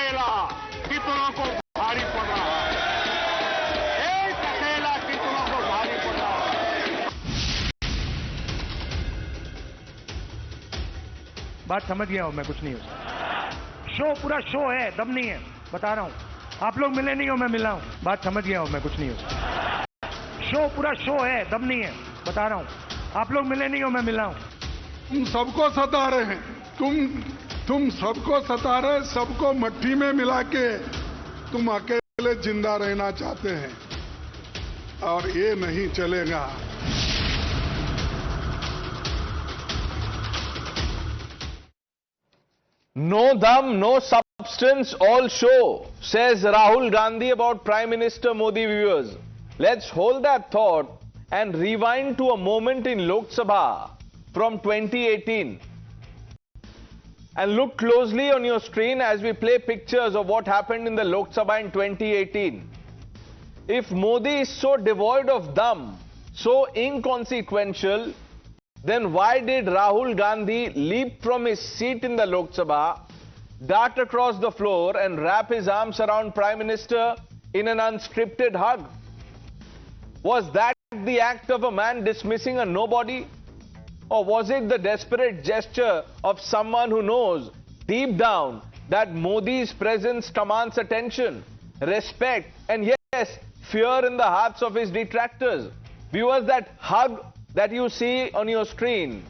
अकेला कितनों को भारी पड़ रहा है, एक अकेला कितनों को भारी पड़ रहा है। बात समझ गया हूं मैं, कुछ नहीं हो। शो पूरा शो है, दम नहीं है, बता रहा हूं। आप लोग मिले नहीं हो, मैं मिला हूं। बात समझ गया हूं मैं, कुछ नहीं हो। शो पूरा शो है, दम नहीं है, बता रहा हूं। आप लोग मिले नहीं हो, मैं मिला हूं। तुम सबको सता रहे हैं, तुम सबको सता रहे, सबको मट्टी में मिला के तुम अकेले जिंदा रहना चाहते हैं और ये नहीं चलेगा। No dum, no substance, all show, says Rahul Gandhi about Prime Minister Modi. Viewers, let's hold that thought and rewind to a moment in Lok Sabha from 2018 and look closely on your screen as we play pictures of what happened in the Lok Sabha in 2018. If Modi is so devoid of dum, so inconsequential, then why did Rahul Gandhi leap from his seat in the Lok Sabha, dart across the floor and wrap his arms around Prime Minister in an unscripted hug? Was that the act of a man dismissing a nobody? Or was it the desperate gesture of someone who knows deep down that Modi's presence commands attention, respect, and yes, fear in the hearts of his detractors? Viewers, that hug that you see on your screen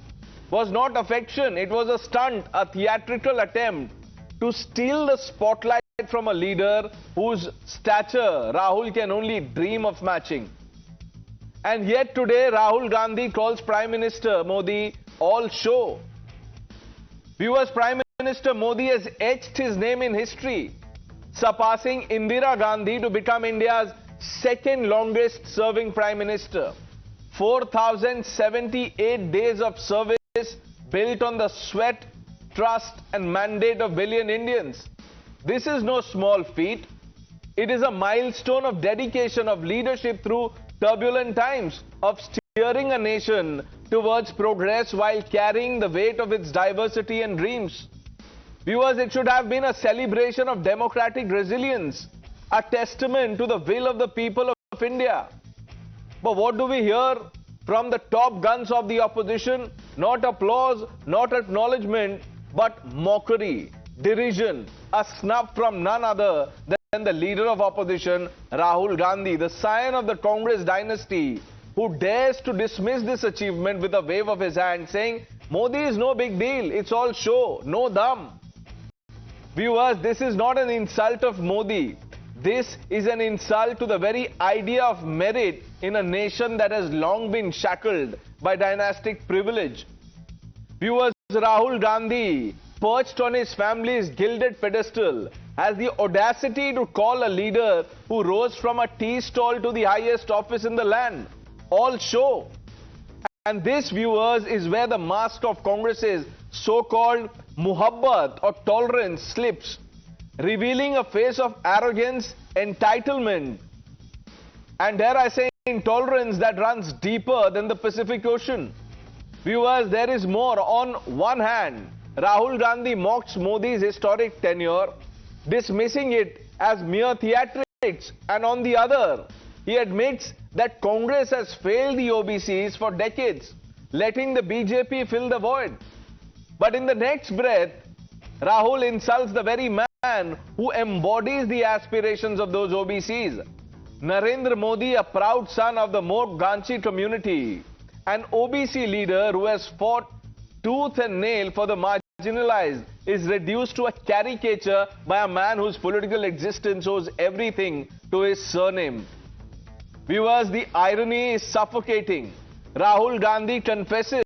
was not affection. It was a stunt, a theatrical attempt to steal the spotlight from a leader whose stature Rahul can only dream of matching. And yet today Rahul Gandhi calls Prime Minister Modi all show. Viewers, Prime Minister Modi has etched his name in history, surpassing Indira Gandhi to become India's second longest serving Prime Minister. 4,078 days of service built on the sweat, trust and mandate of billion Indians. This is no small feat. It is a milestone of dedication, of leadership through turbulent times, of steering a nation towards progress while carrying the weight of its diversity and dreams. Viewers, it should have been a celebration of democratic resilience, a testament to the will of the people of India. But what do we hear from the top guns of the opposition? Not applause, not acknowledgement, but mockery, derision, a snub from none other than the leader of opposition, Rahul Gandhi, the scion of the Congress dynasty, who dares to dismiss this achievement with a wave of his hand, saying, Modi is no big deal, it's all show, no dum. Viewers, this is not an insult of Modi. This is an insult to the very idea of merit in a nation that has long been shackled by dynastic privilege. Viewers, Rahul Gandhi, perched on his family's gilded pedestal, has the audacity to call a leader who rose from a tea stall to the highest office in the land all show. And this, viewers, is where the mask of Congress's so-called muhabbat or tolerance slips, revealing a face of arrogance, entitlement, and dare I say intolerance that runs deeper than the Pacific Ocean. Viewers, there is more. On one hand, Rahul Gandhi mocks Modi's historic tenure, dismissing it as mere theatrics, and on the other, he admits that Congress has failed the OBCs for decades, letting the BJP fill the void. But in the next breath, Rahul insults the very man who embodies the aspirations of those OBCs. Narendra Modi, a proud son of the Ganchi community, an OBC leader who has fought tooth and nail for the marginalized, is reduced to a caricature by a man whose political existence owes everything to his surname. Viewers, the irony is suffocating. Rahul Gandhi confesses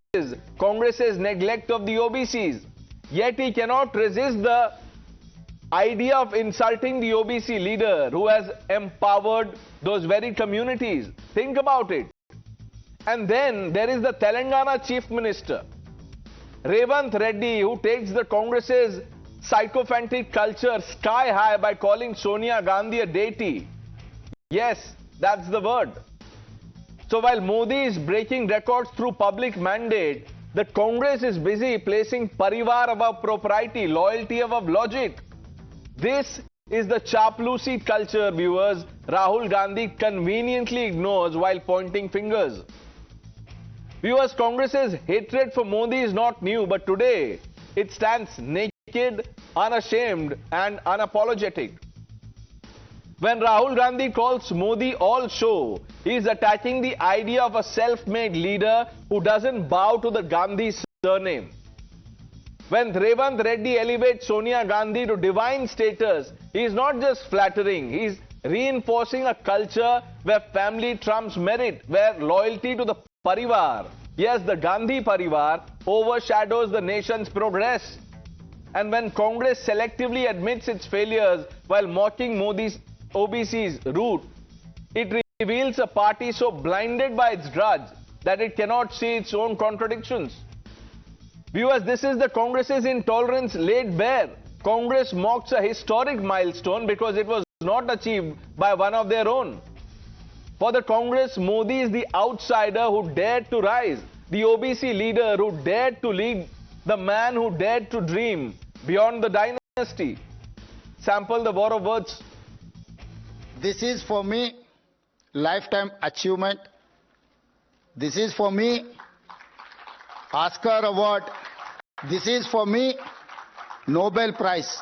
Congress's neglect of the OBCs, yet he cannot resist the idea of insulting the OBC leader who has empowered those very communities. Think about it. And then there is the Telangana Chief Minister, Revanth Reddy, who takes the Congress's sycophantic culture sky high by calling Sonia Gandhi a deity. Yes, that's the word. So while Modi is breaking records through public mandate, the Congress is busy placing parivar above propriety, loyalty above logic. This is the Chaploosi culture, viewers, Rahul Gandhi conveniently ignores while pointing fingers. Viewers, Congress's hatred for Modi is not new, but today it stands naked, unashamed and unapologetic. When Rahul Gandhi calls Modi all show, he is attacking the idea of a self-made leader who doesn't bow to the Gandhi surname. When Revant Reddy elevates Sonia Gandhi to divine status, he is not just flattering, he is reinforcing a culture where family trumps merit, where loyalty to the Parivar, yes, the Gandhi Parivar, overshadows the nation's progress. And when Congress selectively admits its failures while mocking Modi's OBC's route, it reveals a party so blinded by its grudge that it cannot see its own contradictions. Viewers, this is the Congress's intolerance laid bare. Congress mocks a historic milestone because it was not achieved by one of their own. For the Congress, Modi is the outsider who dared to rise, the OBC leader who dared to lead, the man who dared to dream beyond the dynasty. Sample the war of words. This is for me lifetime achievement. This is for me Oscar award. This is for me Nobel Prize.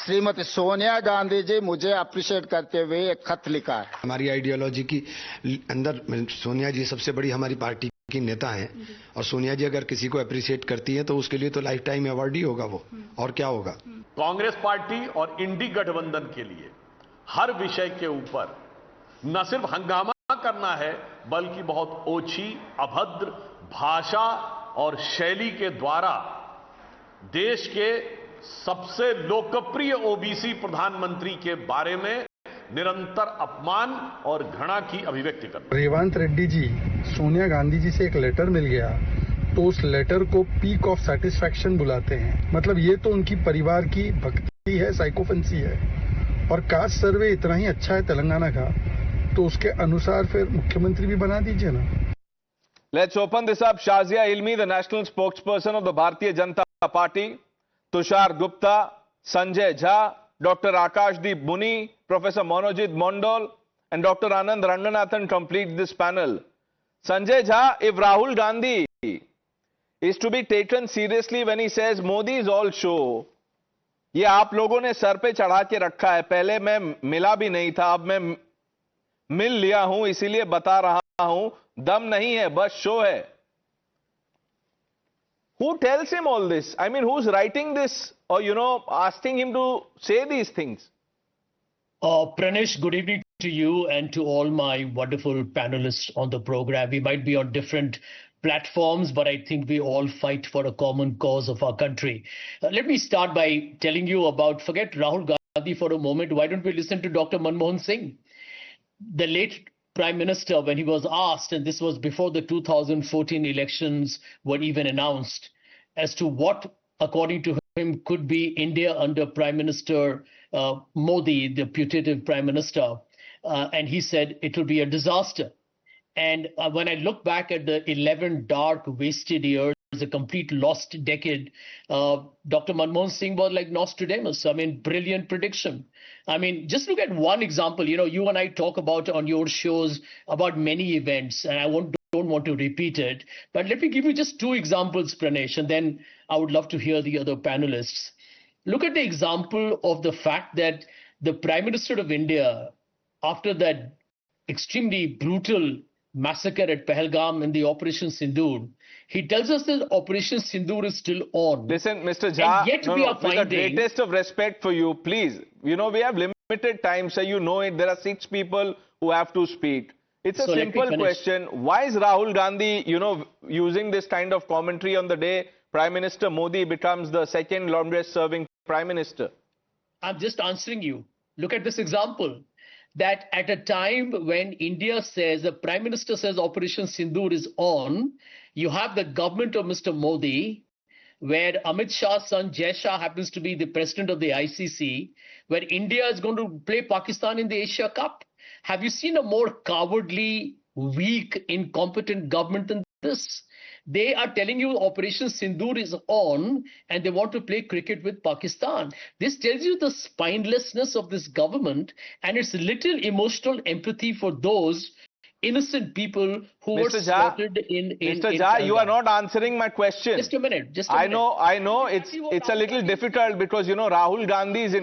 Shrimati Sonia Gandhi ji मुझे appreciate करते हुए एक खत लिखा है। हमारी ideology की अंदर सोनिया जी सबसे बड़ी हमारी पार्टी की नेता हैं और सोनिया जी अगर किसी को अप्रिशिएट करती है तो उसके लिए तो लाइफ टाइम अवार्ड ही होगा वो, और क्या होगा। कांग्रेस पार्टी और इंडी गठबंधन के लिए हर विषय के ऊपर न सिर्फ हंगामा करना है बल्कि बहुत ओछी, अभद्र भाषा और शैली के द्वारा देश के सबसे लोकप्रिय ओबीसी प्रधानमंत्री के बारे में निरंतर अपमान और घृणा की अभिव्यक्ति करते हैं। रेवंत रेड्डी जी, सोनिया गांधी जी से एक लेटर मिल गया तो उस लेटर को पीक ऑफ सेटिस्फैक्शन बुलाते हैं। मतलब ये तो उनकी परिवार की भक्ति है, साइकोफेंसी है। और कास्ट सर्वे इतना ही अच्छा है तेलंगाना का तो उसके अनुसार फिर मुख्यमंत्री भी बना दीजिए ना। Let's open this up. Shazia Ilmi, the national spokesperson of the Bharatiya Janata Party, Tushar Gupta, Sanjay Jha, Dr. Akashdeep Muni, Professor Monojit Mondol, and Dr. Anand Ranganathan complete this panel. Sanjay Jha, if Rahul Gandhi is to be taken seriously when he says Modi is all show, ये आप लोगों ने sir पे चढ़ा के रखा है। पहले मैं मिला भी नहीं था, अब मैं मिल लिया हूं, इसीलिए बता रहा हूं, दम नहीं है, बस शो है। Who tells him all this? I mean, who's writing this or, asking him to say these things? Pranesh, good evening to you and to all my wonderful panelists on the program. We might be on different platforms, but I think we all fight for a common cause of our country. Let me start by telling you about, forget Rahul Gandhi for a moment, why don't we listen to Dr. Manmohan Singh? The late Prime Minister, when he was asked, and this was before the 2014 elections were even announced, as to what, according to him, could be India under Prime Minister Modi, the putative Prime Minister, and he said it will be a disaster. And when I look back at the 11 dark, wasted years, a complete lost decade, Dr. Manmohan Singh was like Nostradamus. I mean, brilliant prediction. I mean, just look at one example. You and I talk about on your shows about many events, and I don't want to repeat it. But let me give you just two examples, Pranesh, and then I would love to hear the other panelists. Look at the example of the fact that the Prime Minister of India, after that extremely brutal massacre at Pahalgam and the Operation Sindhur, he tells us that Operation Sindhur is still on. Listen, Mr. Jha, yet we are finding... with the greatest of respect for you, please, we have limited time, so you know it. There are 6 people who have to speak. It's a simple question. Why is Rahul Gandhi, using this kind of commentary on the day Prime Minister Modi becomes the second longest serving Prime Minister? I'm just answering you. Look at this example. That at a time when India says, the Prime Minister says Operation Sindhur is on, you have the government of Mr. Modi, where Amit Shah's son Jai Shah happens to be the president of the ICC, where India is going to play Pakistan in the Asia Cup. Have you seen a more cowardly, weak, incompetent government than this. They are telling you Operation Sindhur is on and they want to play cricket with Pakistan. This tells you the spinelessness of this government and its little emotional empathy for those innocent people who were slaughtered in Mr. Jha, you are not answering my question. Just a minute. I know it's a little difficult because, Rahul Gandhi is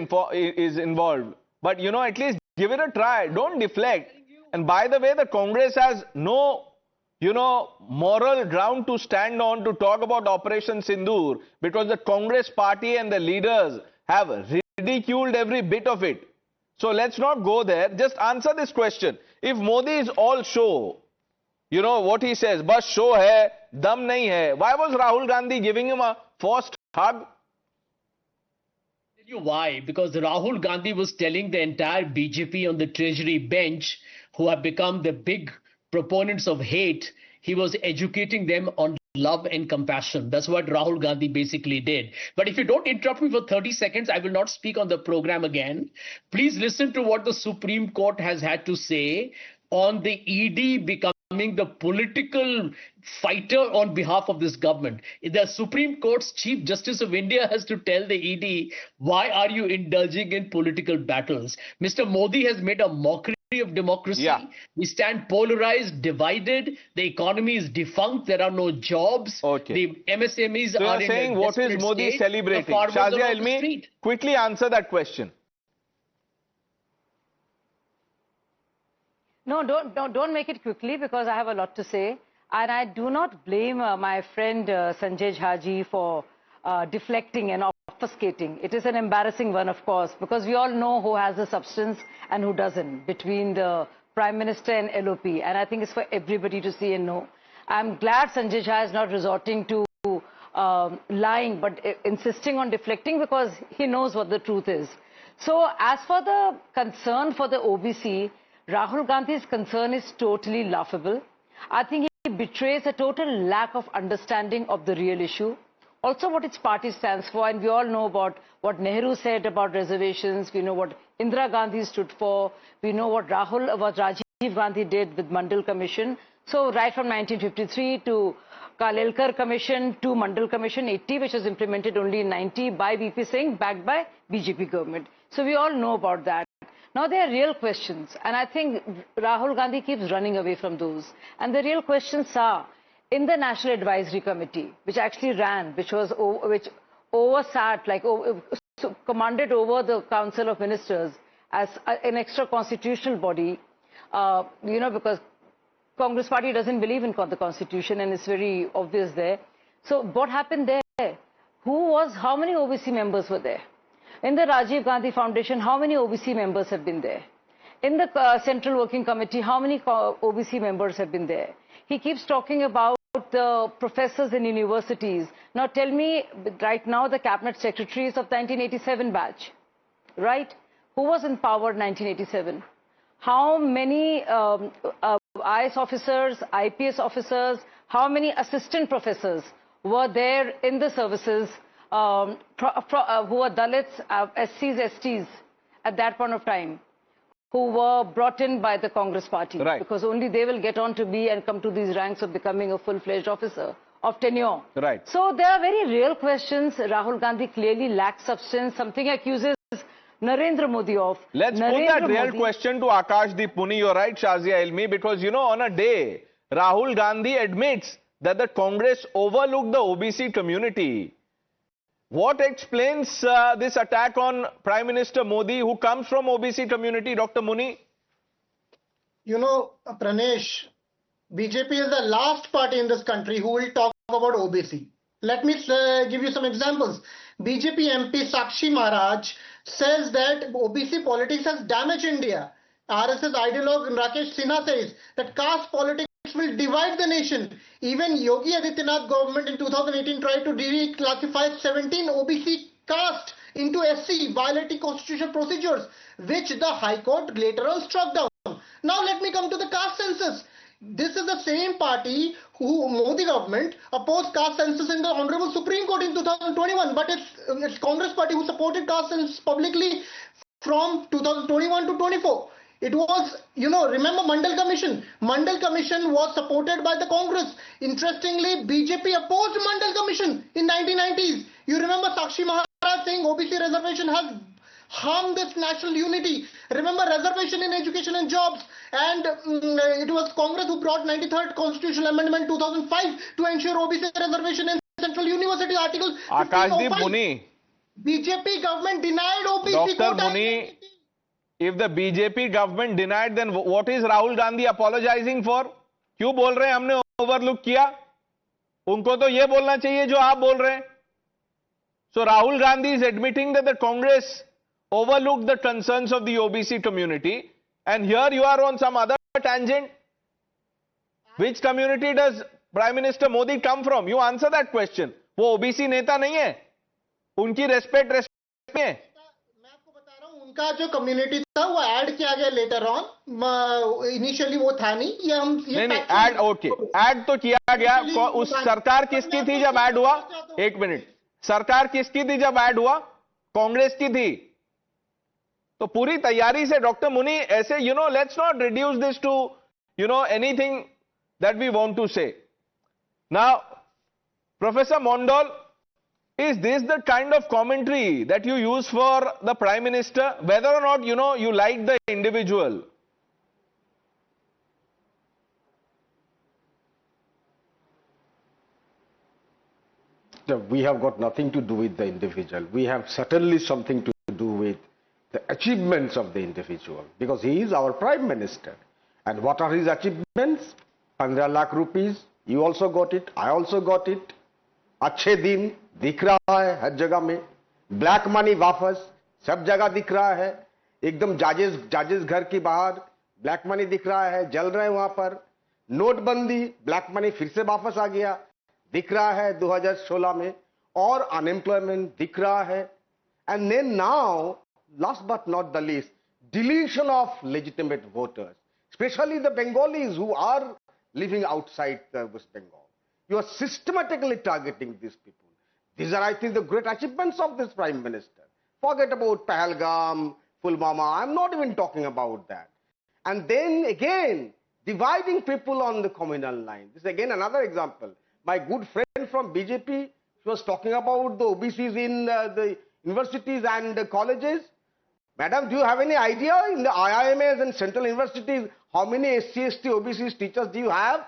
involved. But, at least give it a try. Don't deflect. And by the way, the Congress has no moral ground to stand on to talk about Operation Sindhur because the Congress party and the leaders have ridiculed every bit of it. So let's not go there. Just answer this question. If Modi is all show, what he says, bas show hai, dam nahi hai. Why was Rahul Gandhi giving him a forced hug? I'll tell you why. Because Rahul Gandhi was telling the entire BJP on the treasury bench, who have become the big proponents of hate, he was educating them on love and compassion. That's what Rahul Gandhi basically did. But if you don't interrupt me for 30 seconds, I will not speak on the program again. Please listen to what the Supreme Court has had to say on the ED becoming the political fighter on behalf of this government. The Supreme Court's Chief Justice of India has to tell the ED, why are you indulging in political battles? Mr. Modi has made a mockery of democracy. Yeah. We stand polarized, divided. The economy is defunct. There are no jobs. Okay. The MSMEs So are you're saying in a what is desperate Modi state. celebrating? The farmers Shazia are on the Ilmi, street. quickly answer that question. No, don't make it quickly because I have a lot to say. And I do not blame my friend Sanjay Jha for deflecting and obfuscating. It is an embarrassing one, of course, because we all know who has the substance and who doesn't between the Prime Minister and LOP. And I think it's for everybody to see and know. I'm glad Sanjay Jha is not resorting to lying, but insisting on deflecting because he knows what the truth is. So as for the concern for the OBC, Rahul Gandhi's concern is totally laughable. I think he betrays a total lack of understanding of the real issue. Also what its party stands for, and we all know about what Nehru said about reservations, we know what Indira Gandhi stood for, we know what Rajiv Gandhi did with Mandal Commission. So right from 1953 to Kalelkar Commission to Mandal Commission 80, which was implemented only in 90 by VP Singh, backed by BJP government. So we all know about that. Now there are real questions, and I think Rahul Gandhi keeps running away from those. And the real questions are, in the National Advisory Committee, which actually ran, which oversat, commanded over the Council of Ministers as an extra constitutional body, because Congress party doesn't believe in the Constitution, and it's very obvious there. So what happened there? How many OBC members were there? In the Rajiv Gandhi Foundation, how many OBC members have been there? In the Central Working Committee, how many OBC members have been there? He keeps talking about the professors in universities. Now tell me, right now the cabinet secretaries of the 1987 batch, right? Who was in power in 1987? How many IS officers, IPS officers, how many assistant professors were there in the services who were Dalits, SCs, STs at that point of time, who were brought in by the Congress party, right? Because only they will get on to be and come to these ranks of becoming a full-fledged officer of tenure. Right. So there are very real questions. Rahul Gandhi clearly lacks substance. Something accuses Narendra Modi of. Let's put that real question to Akashdeep Puni. You're right, Shazia Ilmi, because on a day, Rahul Gandhi admits that the Congress overlooked the OBC community. What explains this attack on Prime Minister Modi, who comes from OBC community, Dr. Muni? Pranesh, BJP is the last party in this country who will talk about OBC. Let me give you some examples. BJP MP Sakshi Maharaj says that OBC politics has damaged India. RSS ideologue Rakesh Sinha says that caste politics will divide the nation. Even Yogi Adityanath government in 2018 tried to reclassify 17 OBC caste into SC, violating constitutional procedures, which the High Court later on struck down. Now let me come to the caste census. This is the same party who Modi government opposed caste census in the Honorable Supreme Court in 2021, but it's Congress party who supported caste census publicly from 2021 to 24. It was, remember Mandal Commission? Mandal Commission was supported by the Congress. Interestingly, BJP opposed Mandal Commission in 1990s. You remember Sakshi Maharaj saying OBC reservation has harmed this national unity. Remember reservation in education and jobs. And it was Congress who brought 93rd Constitutional Amendment 2005 to ensure OBC reservation in Central University Article Akashdeep Muni. BJP government denied OBC. Dr. Muni, if the BJP government denied, then what is Rahul Gandhi apologizing for? क्यों बोल रहे हैं हमने overlook किया? उनको तो ये बोलना चाहिए जो आप बोल रहे हैं. So Rahul Gandhi is admitting that the Congress overlooked the concerns of the OBC community, and here you are on some other tangent. Which community does Prime Minister Modi come from? You answer that question. वो OBC नेता नहीं है. उनकी respect है. मैं आपको बता रहा हूं, उनका जो कम्युनिटी था वो ऐड किया गया लेटर ऑन. इनिशियली वो था नहीं. ये हम नहीं ऐड ओके ऐड तो किया गया. उस सरकार किसकी थी जब ऐड हुआ? एक मिनट. सरकार किसकी थी जब ऐड हुआ? कांग्रेस की थी. तो पूरी तैयारी से डॉक्टर मुनि ऐसे let's not reduce this to anything that we want to say. Now professor Mondal, is this the kind of commentary that you use for the Prime Minister, whether or not you like the individual? We have got nothing to do with the individual. We have certainly something to do with the achievements of the individual, because he is our Prime Minister. And what are his achievements? 15 lakh rupees, you also got it, I also got it. अच्छे दिन दिख रहा है हर जगह में. Black money वापस सब जगह दिख रहा है. एकदम जाजेस घर के बाहर ब्लैक मनी दिख रहा है, जल रहे हैं वहां पर. नोटबंदी, ब्लैक मनी फिर से वापस आ गया, दिख रहा है 2016 में. और अनएम्प्लॉयमेंट दिख रहा है. And then now last but not the least, deletion of legitimate voters, especially the Bengalis who are living outside West Bengal. You are systematically targeting these people. These are, I think, the great achievements of this Prime Minister. Forget about Pahalgam, Pulwama. I'm not even talking about that. And then again, dividing people on the communal line. This is again another example. My good friend from BJP, she was talking about the OBCs in the universities and the colleges. Madam, do you have any idea in the IIMs and central universities how many SC, ST, OBCs teachers do you have?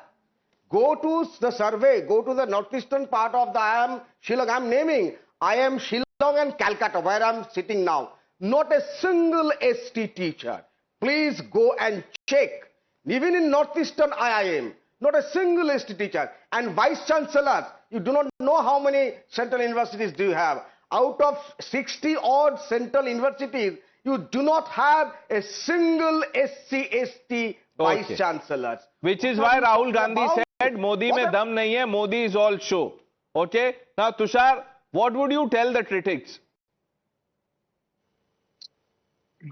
Go to the survey, go to the northeastern part of the IIM Shillong. I'm naming IIM Shillong and Calcutta, where I'm sitting now. Not a single ST teacher. Please go and check. Even in northeastern IIM, not a single ST teacher. And vice chancellors, you do not know how many central universities do you have. Out of 60 odd central universities, you do not have a single SC, ST vice chancellors. Which is why Rahul Gandhi said, Modi mein dam nahi hai, Modi is all show. Okay? Now, Tushar, what would you tell the critics?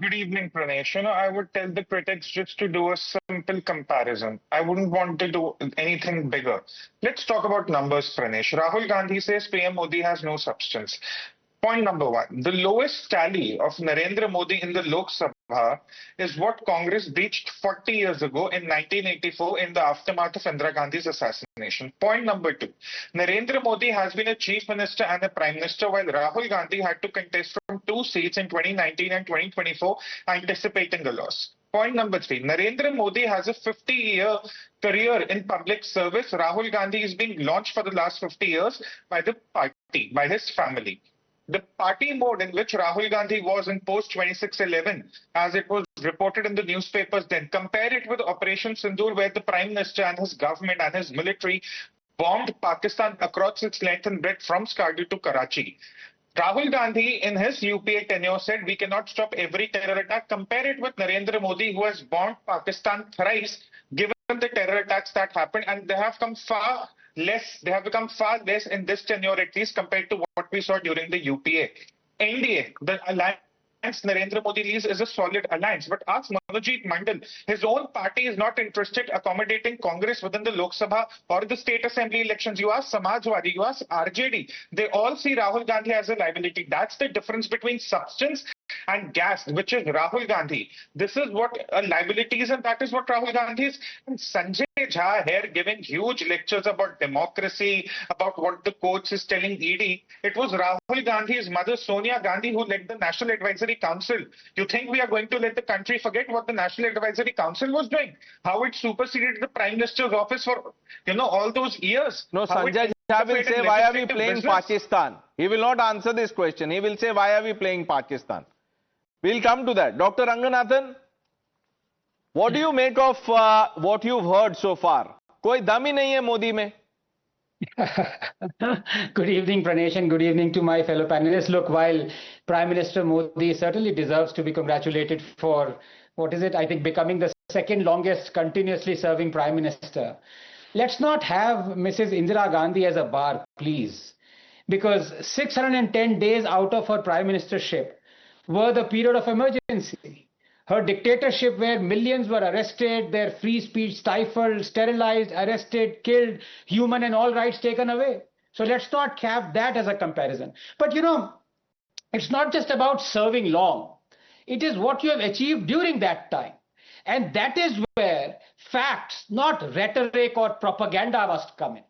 Good evening, Pranesh. I would tell the critics just to do a simple comparison. I wouldn't want to do anything bigger. Let's talk about numbers, Pranesh. Rahul Gandhi says PM Modi has no substance. Point number one, the lowest tally of Narendra Modi in the Lok Sabha is what Congress reached 40 years ago in 1984 in the aftermath of Indira Gandhi's assassination. Point number two, Narendra Modi has been a chief minister and a prime minister, while Rahul Gandhi had to contest from 2 seats in 2019 and 2024, anticipating a loss. Point number three, Narendra Modi has a 50-year career in public service. Rahul Gandhi is being launched for the last 50 years by the party, by his family. The party mode in which Rahul Gandhi was in post-2611, as it was reported in the newspapers then, compare it with Operation Sindhur, where the Prime Minister and his government and his military bombed Pakistan across its length and breadth from Skardu to Karachi. Rahul Gandhi, in his UPA tenure, said we cannot stop every terror attack. Compare it with Narendra Modi, who has bombed Pakistan thrice, given the terror attacks that happened, and they have come far less. They have become far less in this tenure, at least compared to what we saw during the UPA. NDA, the alliance Narendra Modi leads, is a solid alliance. But ask Manojit Mandal, his own party is not interested accommodating Congress within the Lok Sabha or the state assembly elections. You ask Samajwadi, you ask RJD, they all see Rahul Gandhi as a liability. That's the difference between substance and Caste, which is Rahul Gandhi. This is what liability is, and that is what Rahul Gandhi is. And Sanjay Jha here giving huge lectures about democracy, about what the coach is telling ED. It was Rahul Gandhi's mother, Sonia Gandhi, who led the National Advisory Council. You think we are going to let the country forget what the National Advisory Council was doing? How it superseded the Prime Minister's office for, all those years? No, Sanjay Jha will say, why are we playing Pakistan? He will not answer this question. He will say, why are we playing Pakistan? We'll come to that. Dr. Ranganathan, what do you make of what you've heard so far? Koi dam hi nahi hai Modi mein. Good evening, Pranesh, and good evening to my fellow panelists. Look, while Prime Minister Modi certainly deserves to be congratulated for, I think becoming the second longest continuously serving Prime Minister, let's not have Mrs. Indira Gandhi as a bar, please. Because 610 days out of her Prime Ministership were the period of emergency. Her dictatorship where millions were arrested, their free speech stifled, sterilized, arrested, killed, human and all rights taken away. So let's not have that as a comparison. But it's not just about serving long. It is what you have achieved during that time. And that is where facts, not rhetoric or propaganda, must come in.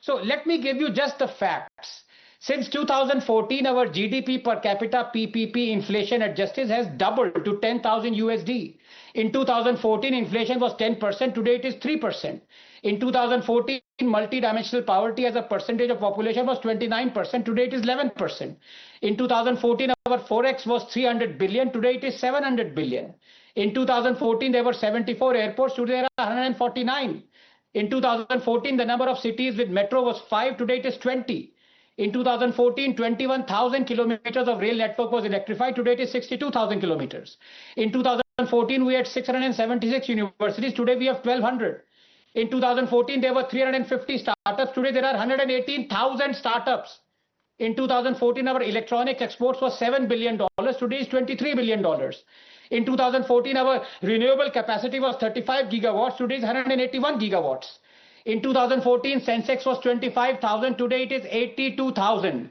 So let me give you just the facts. Since 2014, our GDP per capita PPP inflation adjusted has doubled to 10,000 USD. In 2014, inflation was 10%. Today, it is 3%. In 2014, multidimensional poverty as a percentage of population was 29%. Today, it is 11%. In 2014, our forex was 300 billion. Today, it is 700 billion. In 2014, there were 74 airports. Today, there are 149. In 2014, the number of cities with metro was 5. Today, it is 20. In 2014, 21,000 kilometers of rail network was electrified. Today it is 62,000 kilometers. In 2014, we had 676 universities. Today we have 1,200. In 2014, there were 350 startups. Today there are 118,000 startups. In 2014, our electronics exports was $7 billion. Today is $23 billion. In 2014, our renewable capacity was 35 gigawatts. Today is 181 gigawatts. In 2014, Sensex was 25,000. Today it is 82,000.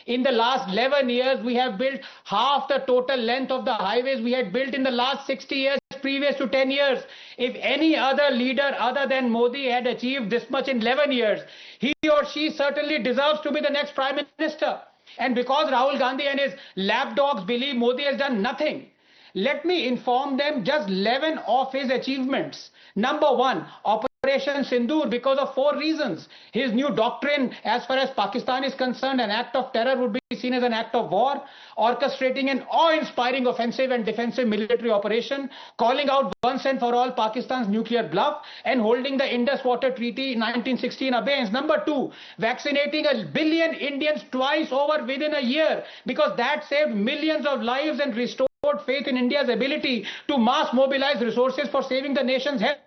In the last 11 years, we have built half the total length of the highways we had built in the last 60 years previous to 10 years. If any other leader other than Modi had achieved this much in 11 years, he or she certainly deserves to be the next Prime Minister. And because Rahul Gandhi and his lapdogs believe Modi has done nothing, let me inform them just 11 of his achievements. Number one, Operation Sindhur, because of 4 reasons. His new doctrine, as far as Pakistan is concerned, an act of terror would be seen as an act of war, orchestrating an awe-inspiring offensive and defensive military operation, calling out once and for all Pakistan's nuclear bluff, and holding the Indus Water Treaty 1960 in abeyance. Number 2, vaccinating 1 billion Indians twice over within a year, because that saved millions of lives and restored faith in India's ability to mass mobilize resources for saving the nation's health.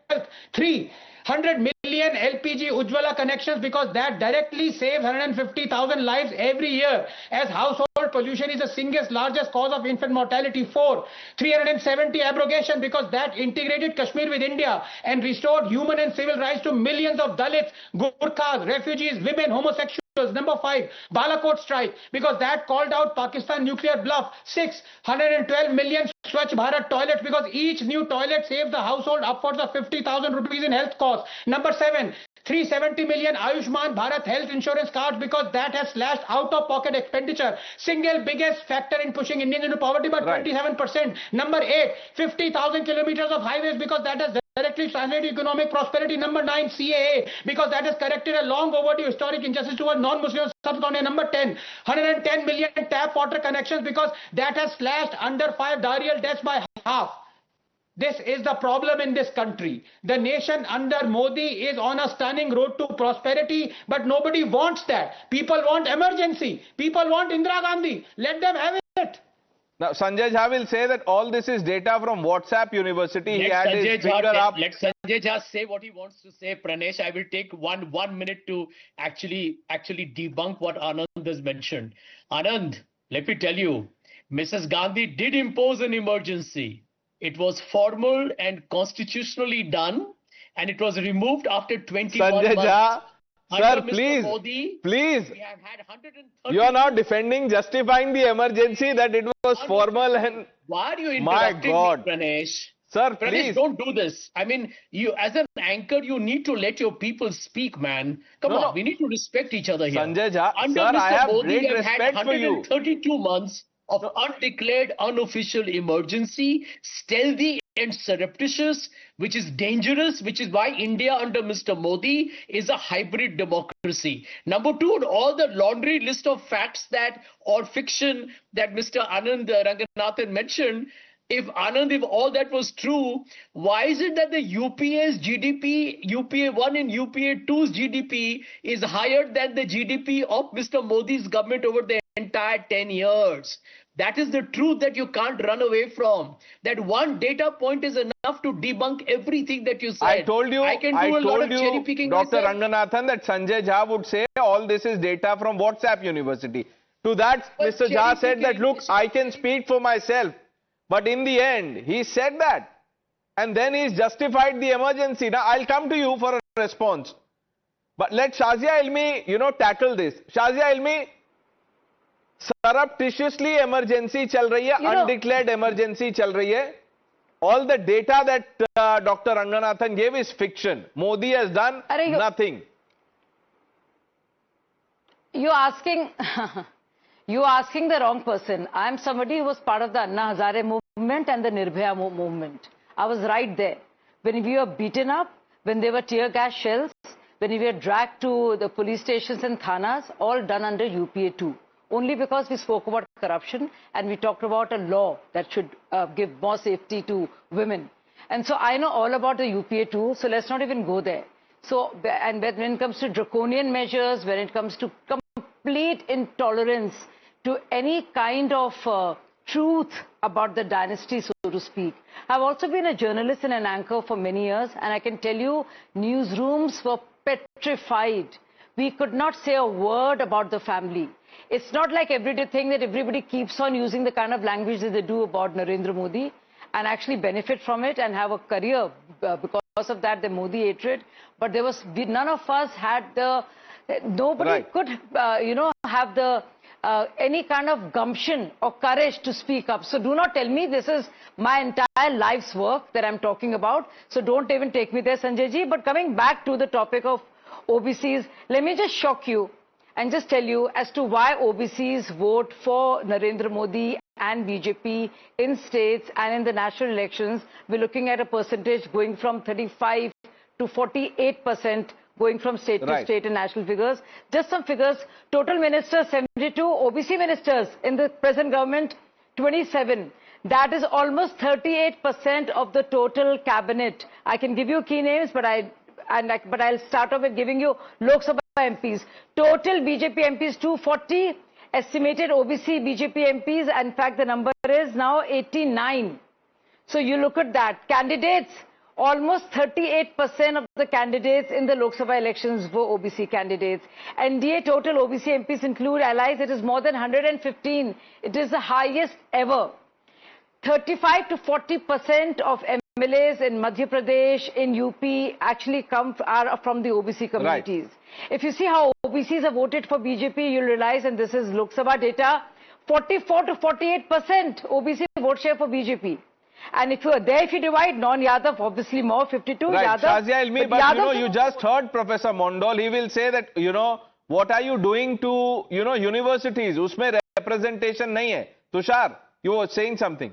3, 100 million LPG Ujjwala connections, because that directly saves 150,000 lives every year, as household pollution is the single largest cause of infant mortality. 4, 370 abrogation, because that integrated Kashmir with India and restored human and civil rights to millions of Dalits, Gurkhas, refugees, women, homosexuals. Number 5, Balakot strike, because that called out Pakistan nuclear bluff. 6, 112 million Swachh Bharat toilets, because each new toilet saves the household upwards of 50,000 rupees in health costs. Number 7, 370 million Ayushman Bharat health insurance cards, because that has slashed out-of-pocket expenditure. Single biggest factor in pushing Indians into poverty by 27%. Number 8, 50,000 kilometers of highways, because that has directly translated economic prosperity. Number 9, CAA, because that has corrected a long overdue historic injustice towards non-Muslim subcontinent. Number 10, 110 million tap water connections, because that has slashed under 5 diarrheal deaths by half. This is the problem in this country. The nation under Modi is on a stunning road to prosperity, but nobody wants that. People want emergency. People want Indira Gandhi. Let them have it. Now, Sanjay Jha will say that all this is data from WhatsApp University. He had his finger up. Let Sanjay Jha say what he wants to say. Pranesh, I will take one minute to actually debunk what Anand has mentioned. Anand, let me tell you, Mrs. Gandhi did impose an emergency. It was formal and constitutionally done, and it was removed after 21 Sanjay months. Sir, Mr. please, Modi, please. we have had 130. You are not defending, justifying the emergency that it was formal and... Why are you My interrupting God. me, Pranesh? Sir, Pranesh, please. don't do this. I mean, you as an anchor, you need to let your people speak, man. Come No, on, no. we need to respect each other here. Sanjay Jha, Under sir, Mr. I have Modi, great we have had respect for you. 132 months of undeclared, unofficial emergency, stealthy and surreptitious, which is dangerous, which is why India under Mr. Modi is a hybrid democracy. Number two, all the laundry list of facts that or fiction that Mr. Anand Ranganathan mentioned, if all that was true, why is it that the UPA's GDP, UPA 1 and UPA 2's GDP is higher than the GDP of Mr. Modi's government over the entire 10 years? That is the truth that you can't run away from. That one data point is enough to debunk everything that you said. I told you, I can do a lot of cherry picking Dr. myself. Ranganathan, that Sanjay Jha would say all this is data from WhatsApp University. To that, But Mr. Jha said that, look, I can speak for myself. But in the end, he said that. And then he's justified the emergency. Now, I'll come to you for a response. But let Shazia Ilmi, tackle this. Shazia Ilmi, surreptitiously emergency chal rahi hai, undeclared emergency chal rahi hai. All the data that Dr. Ranganathan gave is fiction. Modi has done nothing. You're asking the wrong person. I'm somebody who was part of the Anna Hazare movement and the Nirbhaya movement. I was right there. When we were beaten up, when there were tear gas shells, when we were dragged to the police stations and thanas, all done under UPA 2. Only because we spoke about corruption and we talked about a law that should give more safety to women. And so I know all about the UPA 2, so let's not even go there. So, and when it comes to draconian measures, when it comes to complete intolerance to any kind of truth about the dynasty, so to speak. I've also been a journalist and an anchor for many years, and I can tell you, newsrooms were petrified. We could not say a word about the family. It's not like everyday thing that everybody keeps on using the kind of language that they do about Narendra Modi and actually benefit from it and have a career because of that, the Modi hatred. But there was, none of us had the, nobody could, have the, any kind of gumption or courage to speak up. So do not tell me this is my entire life's work that I'm talking about. So don't even take me there, Sanjay ji. But coming back to the topic of OBCs, let me just shock you and just tell you as to why OBCs vote for Narendra Modi and BJP in states and in the national elections. We're looking at a percentage going from 35 to 48%. Going from state to state in national figures. Just some figures. Total ministers 72, OBC ministers in the present government 27. That is almost 38% of the total cabinet. I can give you key names, but I'll start off with giving you Lok Sabha MPs. Total BJP MPs 240. Estimated OBC BJP MPs. In fact, the number is now 89. So you look at that. Candidates. Almost 38% of the candidates in the Lok Sabha elections were OBC candidates. NDA total OBC MPs include allies. It is more than 115. It is the highest ever. 35 to 40% of MLAs in Madhya Pradesh, in UP, actually are from the OBC communities. If you see how OBCs have voted for BJP, you'll realize, and this is Lok Sabha data, 44 to 48% OBC vote share for BJP. And if you are there, if you divide non-Yadav, obviously more, 52, Yadav. Shazia Ilmi, but you just heard Professor Mondal, he will say that, what are you doing to, universities? Usme representation nahi hai. Tushar, you were saying something.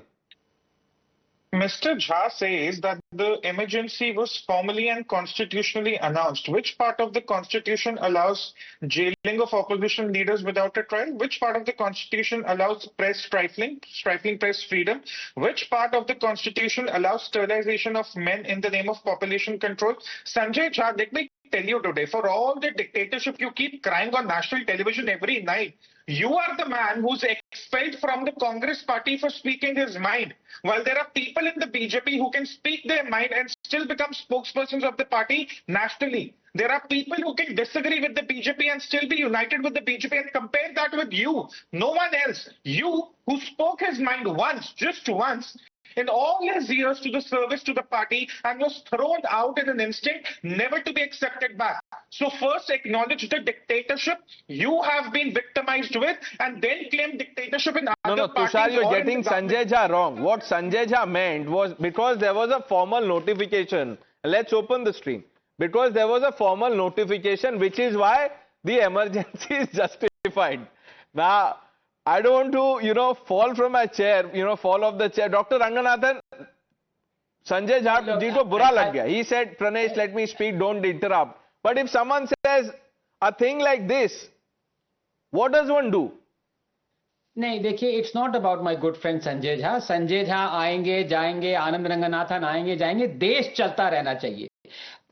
Mr. Jha says that the emergency was formally and constitutionally announced. Which part of the constitution allows jailing of opposition leaders without a trial? Which part of the constitution allows press stifling press freedom? Which part of the constitution allows sterilization of men in the name of population control? Sanjay Jha, let me tell you today, for all the dictatorship you keep crying on national television every night, you are the man who's expelled from the Congress party for speaking his mind. While there are people in the BJP who can speak their mind and still become spokespersons of the party nationally. There are people who can disagree with the BJP and still be united with the BJP, and compare that with you. No one else. You who spoke his mind once, just once, in all his years to the service to the party and was thrown out in an instant, never to be accepted back. So first acknowledge the dictatorship you have been victimized with, and then claim dictatorship in other parties. Tushar, you're getting Sanjay Jha wrong. What Sanjay Jha meant was, because there was a formal notification. Let's open the stream. Because there was a formal notification, which is why the emergency is justified. Now, I don't want to, fall from my chair, fall off the chair. Dr. Ranganathan, Sanjay Jha ji ko bura lag gaya. He said, Pranesh, let me speak, don't interrupt. But if someone says a thing like this, what does one do? नहीं देखिए, it's not about my good friend Sanjay Jha. Sanjay Jha आएंगे जाएंगे, आनंद रंगनाथन आएंगे जाएंगे, देश चलता रहना चाहिए.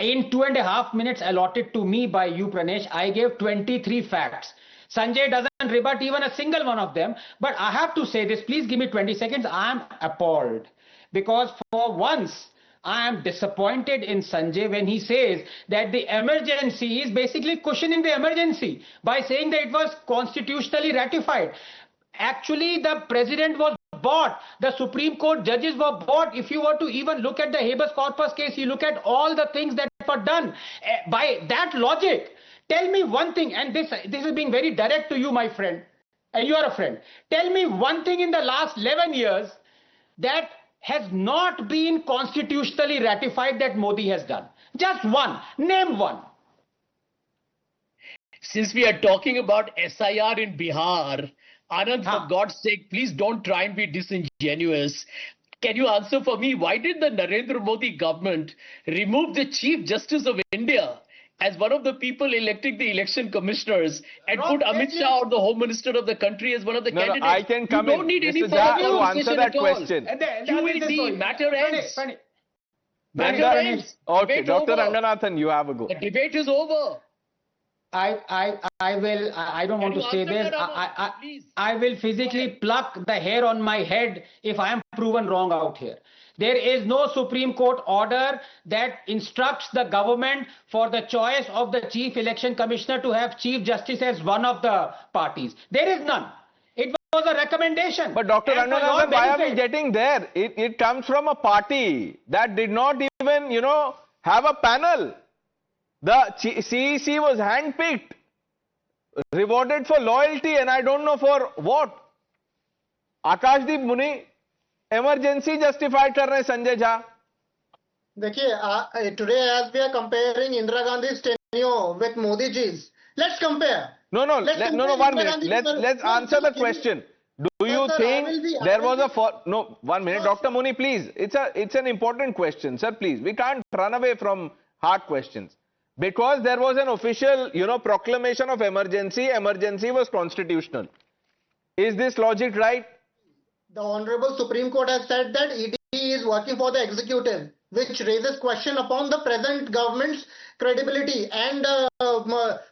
In 2.5 minutes allotted to me by you, Pranesh, I gave 23 facts. Sanjay doesn't rebut even a single one of them. But I have to say this, please give me 20 seconds. I am appalled. Because for once, I am disappointed in Sanjay when he says that the emergency is basically cushioning the emergency by saying that it was constitutionally ratified. Actually, the president was bought. The Supreme Court judges were bought. If you were to even look at the habeas corpus case, you look at all the things that were done. By that logic, tell me one thing, and this is being very direct to you, my friend, and you are a friend. Tell me one thing in the last 11 years that has not been constitutionally ratified that Modi has done. Just one. Name one. Since we are talking about SIR in Bihar, Anand, for God's sake, please don't try and be disingenuous. Can you answer for me, why did the Narendra Modi government remove the Chief Justice of India as one of the people electing the election commissioners and put Amit Shah, or the Home Minister of the country, as one of the candidates? No, I can come you don't need any further answer that question. QED, matter ends. Matter ends. Okay, Dr. Ranganathan, you have a go. The debate is over. I don't want to say this. I will physically pluck the hair on my head if I am proven wrong out here. There is no Supreme Court order that instructs the government for the choice of the Chief Election Commissioner to have Chief Justice as one of the parties. There is none. It was a recommendation. But Dr. Ranganathan, why are we getting there? It comes from a party that did not even, have a panel. The CEC was handpicked, rewarded for loyalty, and I don't know for what. Akashdeep Muni, emergency justified kar rahe Sanjay Jha. देखिए, today as we are comparing Indira Gandhi's tenure with Modi ji's, let's compare. No, 1 minute. Let's answer the question. Do you think there was a... No, 1 minute. Dr. Muni, please. It's an important question, sir, please. We can't run away from hard questions. Because there was an official, proclamation of emergency was constitutional. Is this logic right? The Honorable Supreme Court has said that ED is working for the executive, which raises question upon the present government's credibility. And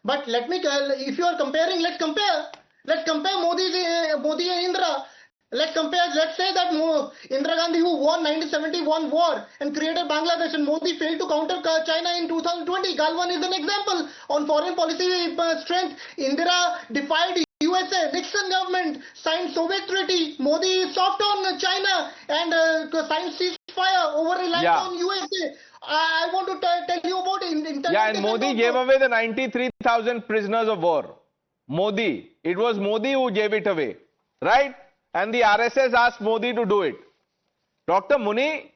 but if you are comparing, let's compare. Let's compare Modi and Indira. Let's say that Indira Gandhi, who won 1971 war and created Bangladesh, and Modi failed to counter China in 2020. Galwan is an example on foreign policy strength. Indira defied USA, Nixon government, signed Soviet treaty. Modi is soft on China and signed ceasefire, over-reliant on USA. I want to tell you about... and Modi gave away the 93,000 prisoners of war. Modi. It was Modi who gave it away. Right? And the RSS asked Modi to do it. Dr. Muni,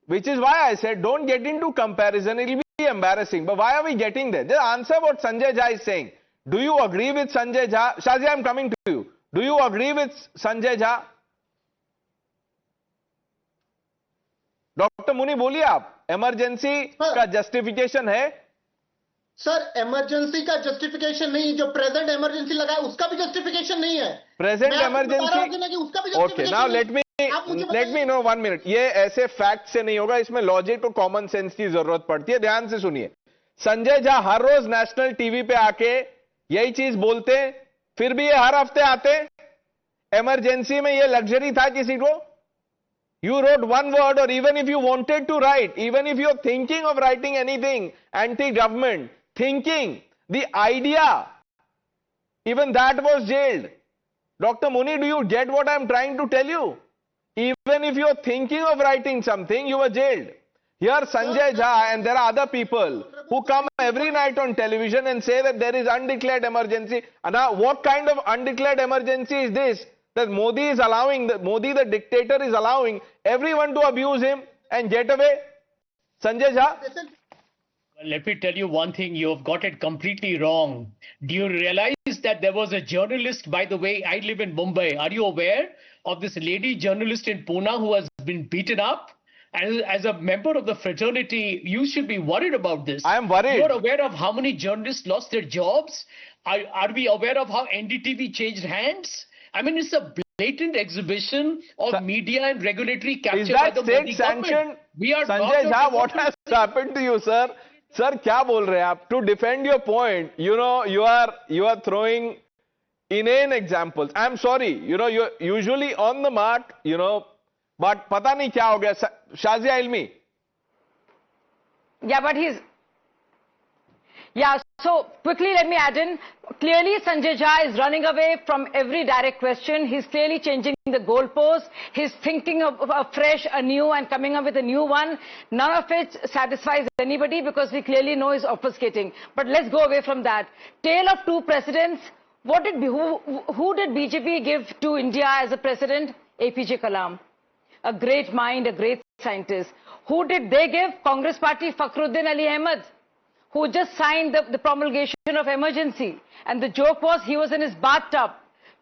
which is why I said don't get into comparison, it will be embarrassing. But why are we getting there? Just answer what Sanjay Jha is saying. Do you agree with Sanjay Jha? Shazia, I am coming to you. Do you agree with Sanjay Jha? Dr. Muni, बोलिए आप, emergency का justification है? Sir, emergency का justification नहीं, जो present emergency लगा है उसका भी justification नहीं है. Present emergency. Okay, now let me know 1 minute. ये ऐसे fact से नहीं होगा, इसमें logic और common sense की जरूरत पड़ती है. ध्यान से सुनिए. संजय झा हर रोज नेशनल टीवी पे आके यही चीज बोलते, फिर भी ये हर हफ्ते आते. इमरजेंसी में ये लग्जरी था किसी को? You wrote one word, or even if you wanted to write, even if you're thinking of writing anything anti-government, thinking, the idea, even that was jailed. Dr. Muni, do you get what I'm trying to tell you? Even if you're thinking of writing something, you were jailed. Here Sanjay Jha and there are other people who come every night on television and say that there is undeclared emergency. And now what kind of undeclared emergency is this? That Modi is allowing, Modi the dictator is allowing everyone to abuse him and get away? Sanjay Jha? Well, let me tell you one thing, you have got it completely wrong. Do you realize that there was a journalist, by the way, I live in Mumbai. Are you aware of this lady journalist in Pune who has been beaten up? And as a member of the fraternity, you should be worried about this. I am worried. You're aware of how many journalists lost their jobs? Are we aware of how NDTV changed hands? I mean, it's a blatant exhibition of media and regulatory capture by the Modi government. We are Sanjay Jha, what has happened to you, sir? Sir, क्या बोल रहे हैं आप? To defend your point, you know, you are throwing inane examples. I'm sorry, you know, you're usually on the mark, you know, but पता नहीं क्या हो गया. Shazia Ilmi. Yeah, but he's... Yeah, so quickly let me add in. Clearly Sanjay Jha is running away from every direct question. He's clearly changing the goalposts. He's thinking of afresh, anew and coming up with a new one. None of it satisfies anybody because we clearly know he's obfuscating. But let's go away from that. Tale of two presidents. Who did BJP give to India as a president? APJ Kalam. A great mind, a great scientist. Who did they give? Congress party, Fakhruddin Ali Ahmed, who just signed the promulgation of emergency. And the joke was he was in his bathtub.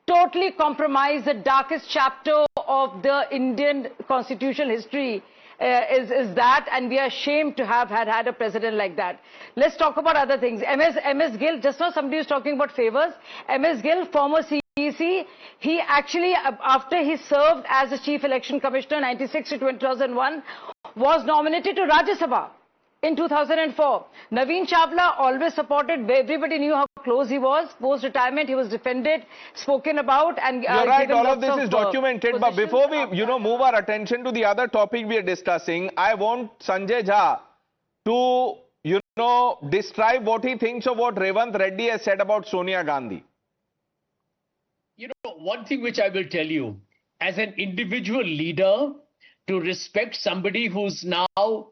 Totally compromised. The darkest chapter of the Indian constitutional history is that, and we are ashamed to have had a president like that. Let's talk about other things. MS Gill, just now somebody was talking about favors. MS Gill, former CEC, he actually, after he served as the Chief Election Commissioner 96 to 2001, was nominated to Rajya Sabha in 2004. Naveen Chawla always supported, everybody knew how close he was. Post-retirement, he was defended, spoken about, and you're right, all of this is documented. But before we, move our attention to the other topic we are discussing, I want Sanjay Jha to, describe what he thinks of what Revanth Reddy has said about Sonia Gandhi. You know, one thing which I will tell you, as an individual leader, to respect somebody who's now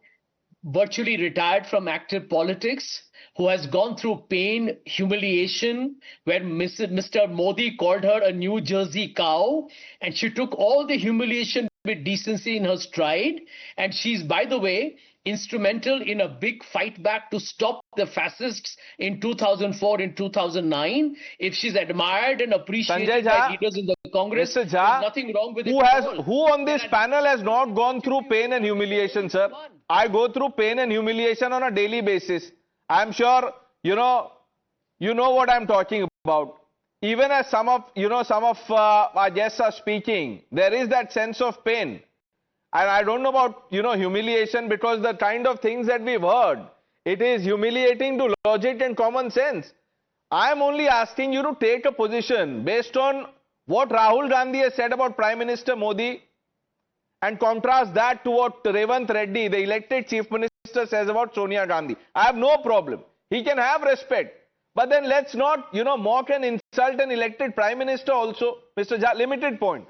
virtually retired from active politics, who has gone through pain, humiliation, where Mr. Modi called her a New Jersey cow, and she took all the humiliation with decency in her stride. And she's, by the way, instrumental in a big fight back to stop the fascists in 2004 and 2009. If she's admired and appreciated by leaders in the Congress, there's nothing wrong with it. Who on this panel has not gone through pain and humiliation, sir? I go through pain and humiliation on a daily basis. I'm sure, you know what I'm talking about. Even as some of our guests are speaking, there is that sense of pain. And I don't know about, humiliation, because the kind of things that we've heard, it is humiliating to logic and common sense. I am only asking you to take a position based on what Rahul Gandhi has said about Prime Minister Modi and contrast that to what Revanth Reddy, the elected Chief Minister, says about Sonia Gandhi. I have no problem. He can have respect. But then let's not, mock and insult an elected Prime Minister also. Mr. Jha, limited point.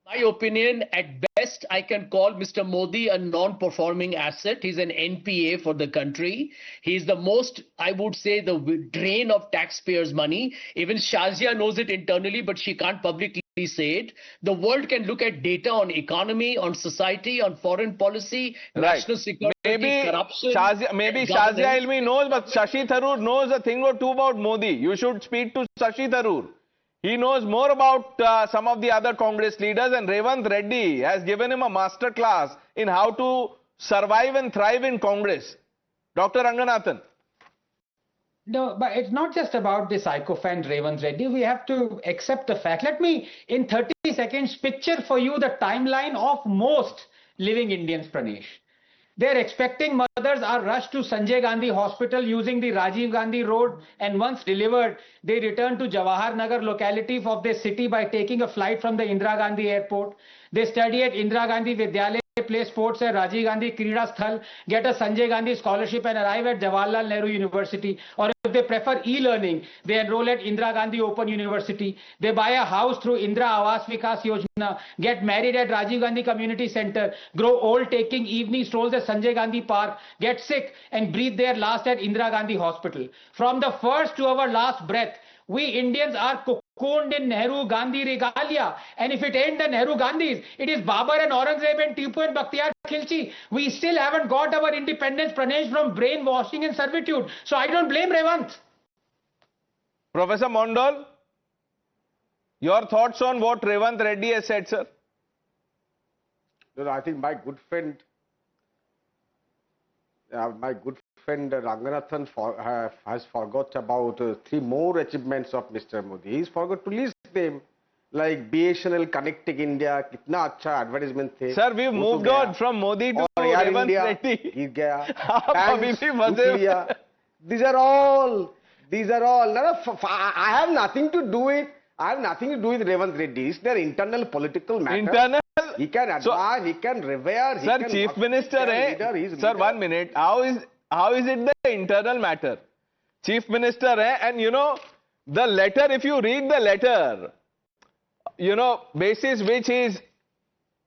My opinion, at best, I can call Mr. Modi a non-performing asset. He's an NPA for the country. He's the most, I would say, the drain of taxpayers' money. Even Shazia knows it internally, but she can't publicly say it. The world can look at data on economy, on society, on foreign policy, national security, corruption. Maybe Shazia Ilmi knows, but Shashi Tharoor knows a thing or two about Modi. You should speak to Shashi Tharoor. He knows more about some of the other Congress leaders, and Revanth Reddy has given him a master class in how to survive and thrive in Congress. Dr. Ranganathan. No, but it's not just about the sycophant Revanth Reddy. We have to accept the fact. Let me, in 30 seconds, picture for you the timeline of most living Indians, Pranesh. They're expecting mothers are rushed to Sanjay Gandhi Hospital using the Rajiv Gandhi Road, and once delivered, they return to Jawahar Nagar locality of their city by taking a flight from the Indira Gandhi Airport. They study at Indira Gandhi Vidyalaya play sports at Rajiv Gandhi Krida Sthal, get a Sanjay Gandhi scholarship and arrive at Jawaharlal Nehru University. Or if they prefer e-learning, they enroll at Indira Gandhi Open University. They buy a house through Indira Awas Vikas Yojana, get married at Rajiv Gandhi Community Center, grow old taking evening strolls at Sanjay Gandhi Park, get sick and breathe their last at Indira Gandhi Hospital. From the first to our last breath, we Indians are cocooned in Nehru-Gandhi regalia. And if it ain't the Nehru-Gandhis, it is Babar and Aurangzeb and Tipu and Bakhtiyar Khilji. We still haven't got our independence, Pranesh, from brainwashing and servitude. So I don't blame Revant. Professor Mondal, your thoughts on what Revant Reddy has said, sir? No, I think my good friend Ranganathan has forgot about 3 more achievements of Mr. Modi. He's forgot to list them, like BSNL connecting India. Kitna acha advertisement the. Sir, we've moved on from Modi to Revant Reddy. These are all. I have nothing to do with. Revant Reddy. It's their internal political matter. Internal. He can advise. He can revere. Sir, Chief Minister, sir, 1 minute. How is it the internal matter? Chief Minister, and you know, the letter, if you read the letter, you know, basis which is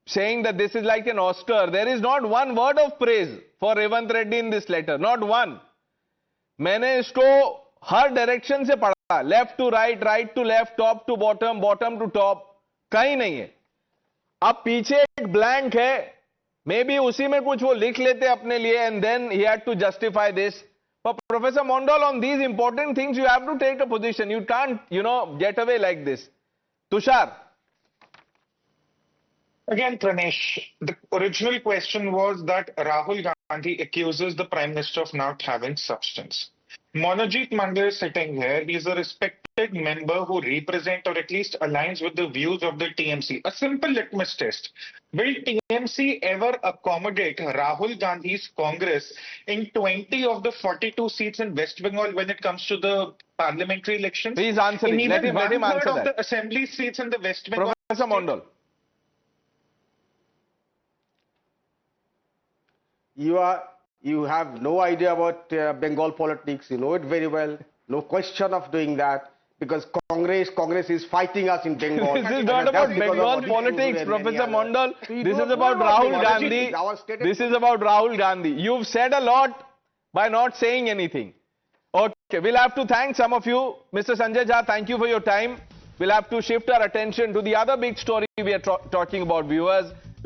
saying that this is like an Oscar, there is not one word of praise for Revant Reddy in this letter, not one. मैंने इसको हर direction से पढ़ा, left to right, right to left, top to bottom, bottom to top, कहीं नहीं है. अब पीछे एक blank है. Maybe उसी में कुछ वो लिख लेते अपने लिए and then he had to justify this. But Professor Mondal, on these important things, you have to take a position. You can't, you know, get away like this. Tushar. Again, Pranesh, the original question was that Rahul Gandhi accuses the Prime Minister of not having substance. Monojit Mandal is sitting here. He is a respected member who represents or at least aligns with the views of the TMC. A simple litmus test. Will TMC ever accommodate Rahul Gandhi's Congress in 20 of the 42 seats in West Bengal when it comes to the parliamentary elections? Please answer it. Let him answer that. The assembly seats in the West Bengal. Professor Mondal. You have no idea about Bengal politics. You know it very well. No question of doing that. Because Congress is fighting us in Bengal. This is not about Bengal politics, Professor Mondal. This is about Rahul Gandhi. This is about Rahul Gandhi. You've said a lot by not saying anything. Okay, we'll have to thank some of you. Mr. Sanjay Jha, thank you for your time. We'll have to shift our attention to the other big story we are talking about, viewers.